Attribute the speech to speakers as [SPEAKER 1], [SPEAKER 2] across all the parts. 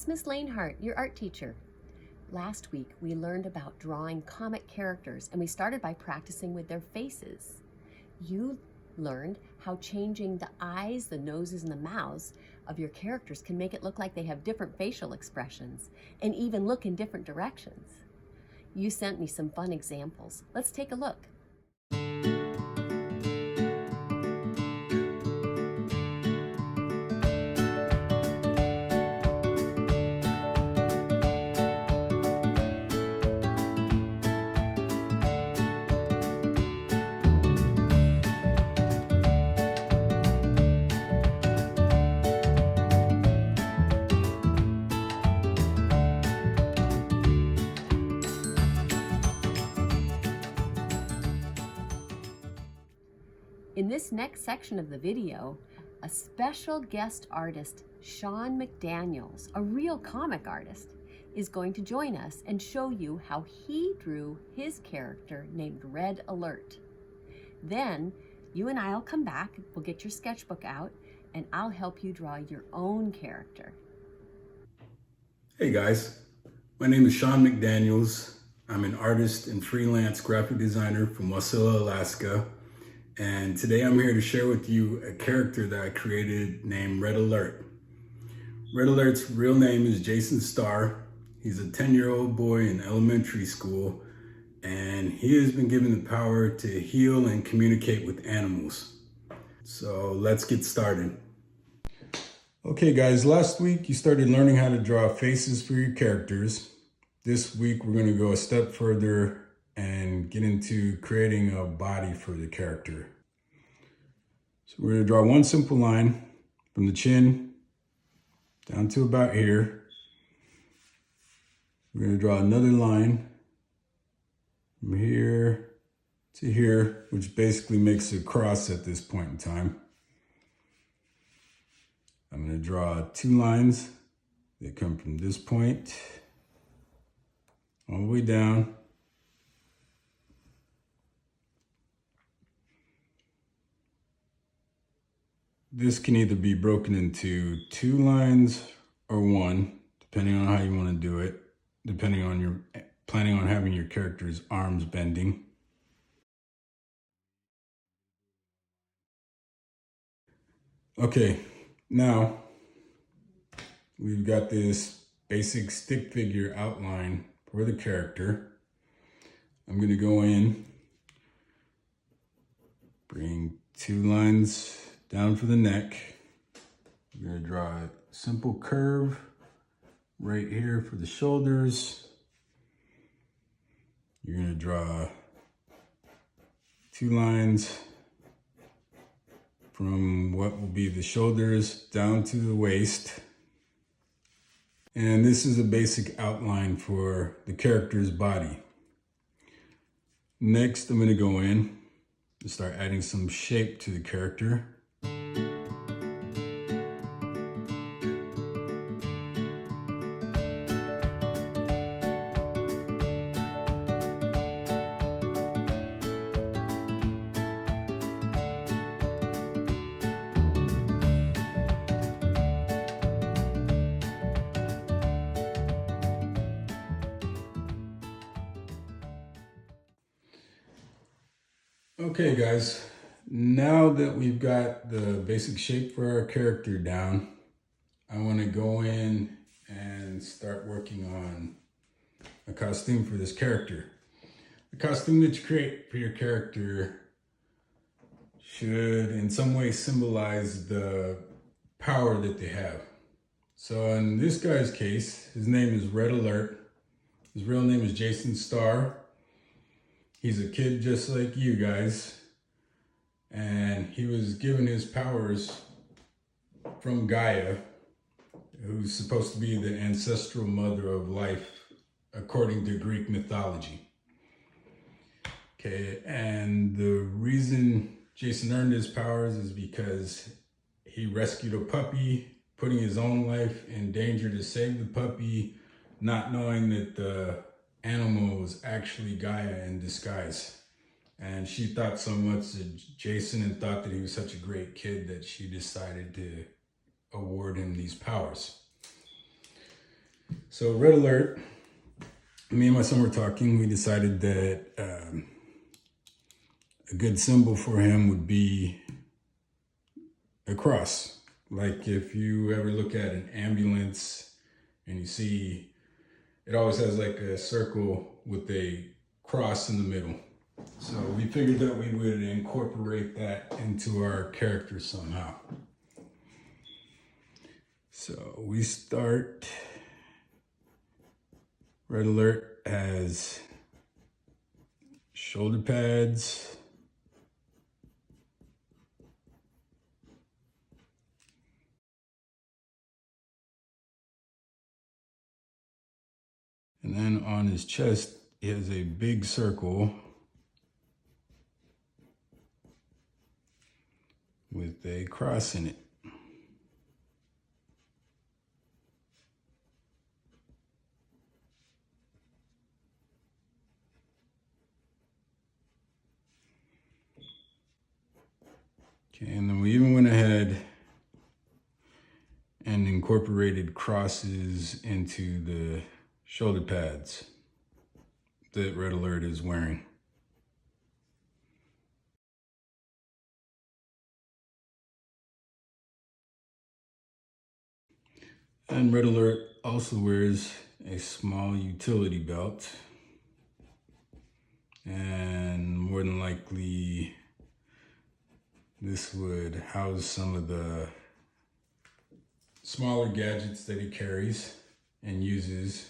[SPEAKER 1] it's Miss Lehnhart, your art teacher. Last week, we learned about drawing comic characters, and we started by practicing with their faces. You learned how changing the eyes, the noses, and the mouths of your characters can make it look like they have different facial expressions and even look in different directions. You sent me some fun examples. Let's take a look. In this next section of the video, a special guest artist, Sean McDaniels, a real comic artist, is going to join us and show you how he drew his character named Red Alert. Then you and I'll come back, we'll get your sketchbook out, and I'll help you draw your own character.
[SPEAKER 2] Hey guys, my name is Sean McDaniels. I'm an artist and freelance graphic designer from Wasilla, Alaska. And today I'm here to share with you a character that I created named Red Alert. Red Alert's real name is Jason Starr. He's a 10-year-old boy in elementary school, and he has been given the power to heal and communicate with animals. So let's get started. Okay guys, last week you started learning how to draw faces for your characters. This week we're going to go a step further and get into creating a body for the character. So we're going to draw one simple line from the chin down to about here. We're going to draw another line from here to here, which basically makes a cross at this point in time. I'm going to draw two lines that come from this point all the way down. This can either be broken into two lines or one, depending on how you want to do it, depending on your planning on having your character's arms bending. Okay, now we've got this basic stick figure outline for the character. I'm going to go in, bring two lines down for the neck. I'm going to draw a simple curve right here for the shoulders. You're going to draw two lines from what will be the shoulders down to the waist. And this is a basic outline for the character's body. Next, I'm going to go in and start adding some shape to the character. Okay guys, now that we've got the basic shape for our character down, I want to go in and start working on a costume for this character. The costume that you create for your character should in some way symbolize the power that they have. So in this guy's case, his name is Red Alert. His real name is Jason Starr. He's a kid just like you guys, and he was given his powers from Gaia, who's supposed to be the ancestral mother of life according to Greek mythology. Okay, and the reason Jason earned his powers is because he rescued a puppy, putting his own life in danger to save the puppy, not knowing that the animal was actually Gaia in disguise. And she thought so much of Jason and thought that he was such a great kid that she decided to award him these powers. So red alert, me and my son were talking. We decided that a good symbol for him would be a cross. Like if you ever look at an ambulance and you see, it always has like a circle with a cross in the middle. So we figured that we would incorporate that into our character somehow. So we start, red alert has shoulder pads, and then on his chest he has a big circle with a cross in it. Okay, and then we even went ahead and incorporated crosses into the shoulder pads that red alert is wearing. And red alert also wears a small utility belt, and more than likely this would house some of the smaller gadgets that he carries and uses.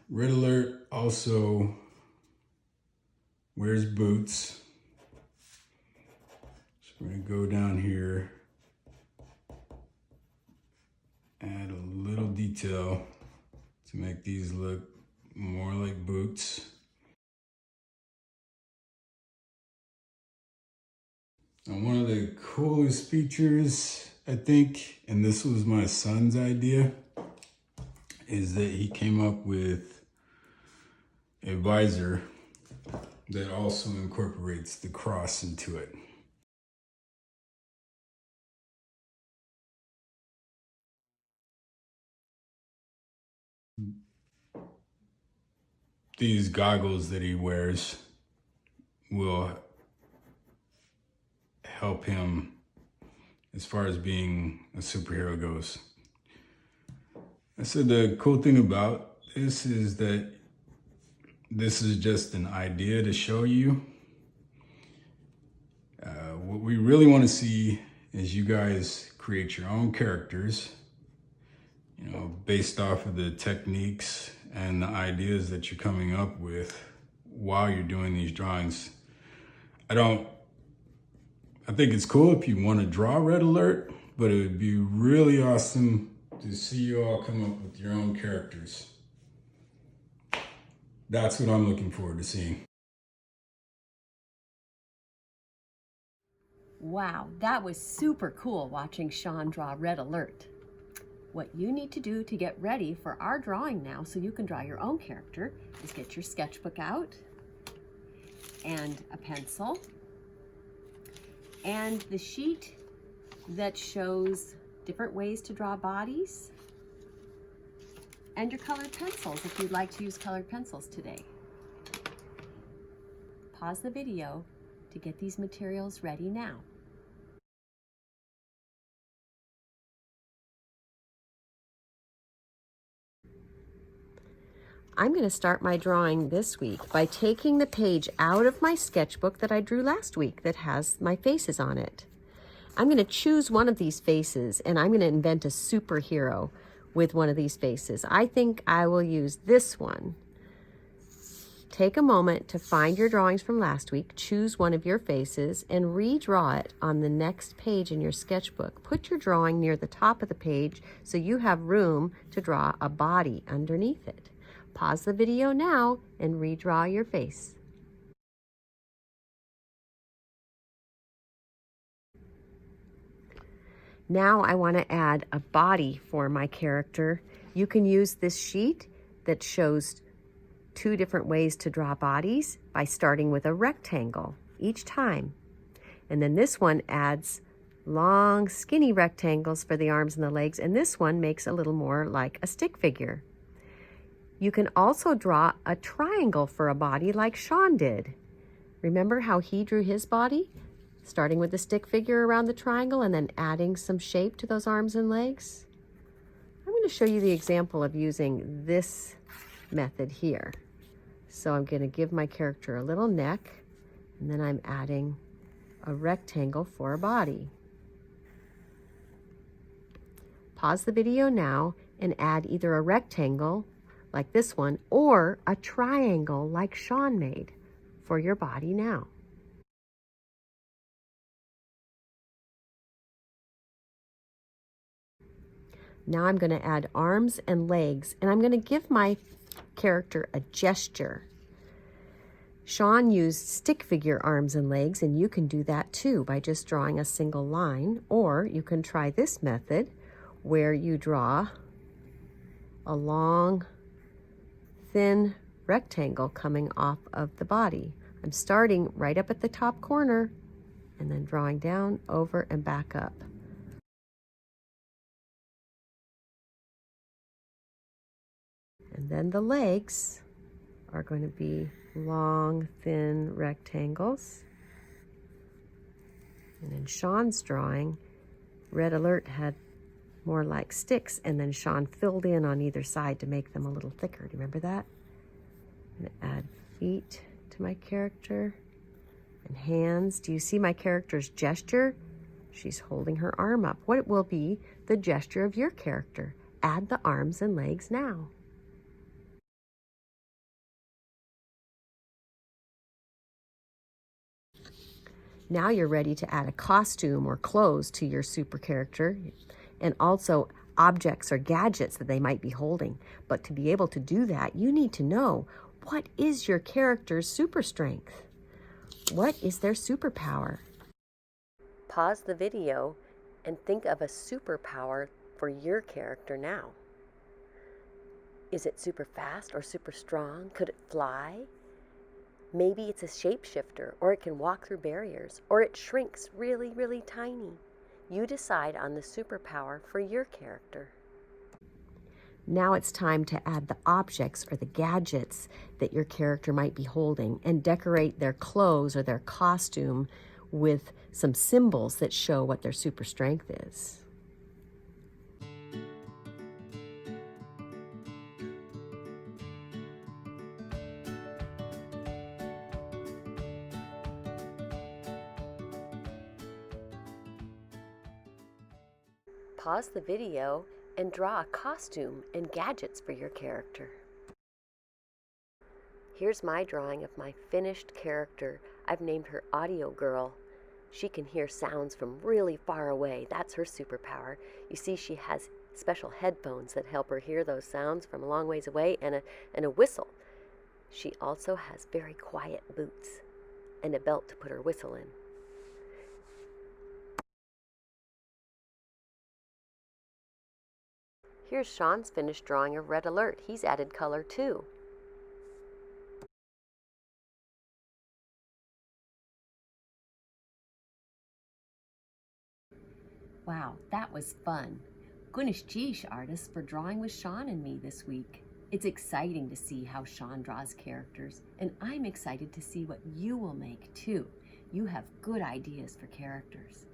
[SPEAKER 2] Red alert also wears boots. So we're gonna go down here, add a little detail to make these look more like boots. And one of the coolest features, I think, and this was my son's idea, is that he came up with a visor that also incorporates the cross into it. These goggles that he wears will help him as far as being a superhero goes. I said the cool thing about this is that this is just an idea to show you. What we really want to see is you guys create your own characters, you know, based off of the techniques and the ideas that you're coming up with while you're doing these drawings. I think it's cool if you want to draw red alert, but it would be really awesome to see you all come up with your own characters. That's what I'm looking forward to seeing.
[SPEAKER 1] Wow, that was super cool watching Sean draw red alert. What you need to do to get ready for our drawing now so you can draw your own character is get your sketchbook out and a pencil and the sheet that shows different ways to draw bodies and your colored pencils if you'd like to use colored pencils today. Pause the video to get these materials ready now. I'm going to start my drawing this week by taking the page out of my sketchbook that I drew last week that has my faces on it. I'm going to choose one of these faces and I'm going to invent a superhero with one of these faces. I think I will use this one. Take a moment to find your drawings from last week, choose one of your faces, and redraw it on the next page in your sketchbook. Put your drawing near the top of the page so you have room to draw a body underneath it. Pause the video now and redraw your face. Now I want to add a body for my character. You can use this sheet that shows 2 different ways to draw bodies by starting with a rectangle each time. And then this one adds long, skinny rectangles for the arms and the legs, and this one makes a little more like a stick figure. You can also draw a triangle for a body like Sean did. Remember how he drew his body? Starting with the stick figure around the triangle and then adding some shape to those arms and legs. I'm going to show you the example of using this method here. So I'm going to give my character a little neck, and then I'm adding a rectangle for a body. Pause the video now and add either a rectangle like this one or a triangle like Sean made for your body now. Now I'm going to add arms and legs, and I'm going to give my character a gesture. Sean used stick figure arms and legs, and you can do that too by just drawing a single line, or you can try this method where you draw a long, thin rectangle coming off of the body. I'm starting right up at the top corner and then drawing down, over, and back up. And then the legs are going to be long, thin rectangles. And in Sean's drawing, Red Alert had more like sticks, and then Sean filled in on either side to make them a little thicker. Do you remember that? I'm going to add feet to my character and hands. Do you see my character's gesture? She's holding her arm up. What will be the gesture of your character? Add the arms and legs now. Now you're ready to add a costume or clothes to your super character, and also objects or gadgets that they might be holding. But to be able to do that, you need to know, what is your character's super strength? What is their superpower? Pause the video and think of a superpower for your character now. Is it super fast or super strong? Could it fly? Maybe it's a shapeshifter, or it can walk through barriers, or it shrinks really, really tiny. You decide on the superpower for your character. Now it's time to add the objects or the gadgets that your character might be holding and decorate their clothes or their costume with some symbols that show what their super strength is. Pause the video and draw a costume and gadgets for your character. Here's my drawing of my finished character. I've named her Audio Girl. She can hear sounds from really far away. That's her superpower. You see, she has special headphones that help her hear those sounds from a long ways away, and a whistle. She also has very quiet boots and a belt to put her whistle in. Here's Sean's finished drawing of Red Alert. He's added color too. Wow, that was fun. Goodness geesh, artists, for drawing with Sean and me this week. It's exciting to see how Sean draws characters, and I'm excited to see what you will make too. You have good ideas for characters.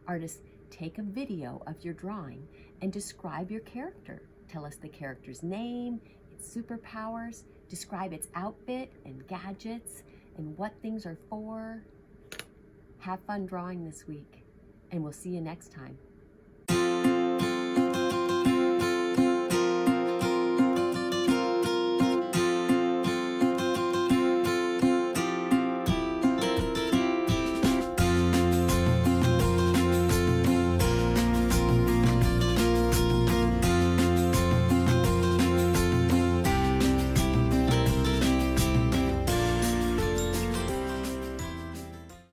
[SPEAKER 1] Artists, take a video of your drawing and describe your character. Tell us the character's name, its superpowers, describe its outfit and gadgets and what things are for. Have fun drawing this week, and we'll see you next time.